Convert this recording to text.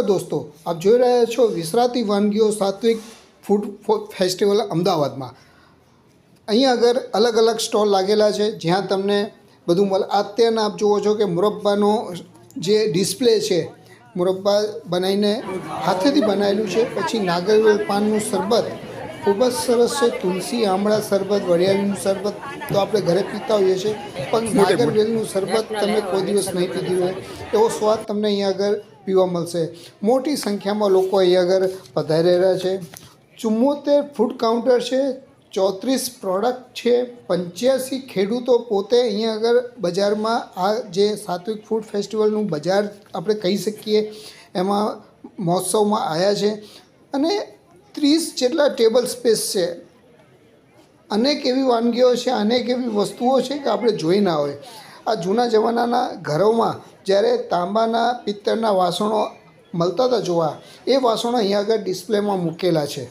નમસ્કાર દોસ્તો, આપ જોઈ રહ્યા છો વિસરાતી વાનગીઓ સાત્વિક ફૂડ ફેસ્ટિવલ અમદાવાદમાં। અહીંયા આગળ અલગ અલગ સ્ટોલ લાગેલા છે જ્યાં તમને બધું મળે। અત્યારના આપ જુઓ છો કે મુરબ્બાનો જે ડિસ્પ્લે છે, મુરબ્બા બનાવીને હાથેથી બનાવેલું છે। પછી નાગરવેલ પાનનું શરબત ખૂબ જ સરસ છે। તુલસી આમળા શરબત, વરિયાળીનું શરબત તો આપણે ઘરે પીતા હોઈએ છીએ, પણ નાગરવેલનું શરબત તમે કોઈ દિવસ નહીં પીધું હોય એવો સ્વાદ તમને અહીંયા આગળ પીવા મળશે। મોટી સંખ્યામાં લોકો અહીંયા આગળ પધારી રહ્યા છે। 74 ફૂડ કાઉન્ટર છે, 34 પ્રોડક્ટ છે, 85 ખેડૂતો પોતે અહીંયા આગળ બજારમાં આ જે સાત્વિક ફૂડ ફેસ્ટિવલનું બજાર આપણે કહી શકીએ એમાં મહોત્સવમાં આવ્યા છે અને 30 જેટલા ટેબલ સ્પેસ છે। અનેક એવી વાનગીઓ છે, અનેક એવી વસ્તુઓ છે કે આપણે જોઈ ના હોય। આ જૂના જમાનાના ઘરોમાં જ્યારે તાંબાના પિત્તળના વાસણો મળતા હતા જોવા, એ વાસણો અહીંયા આગળ ડિસ્પ્લેમાં મૂકેલા છે।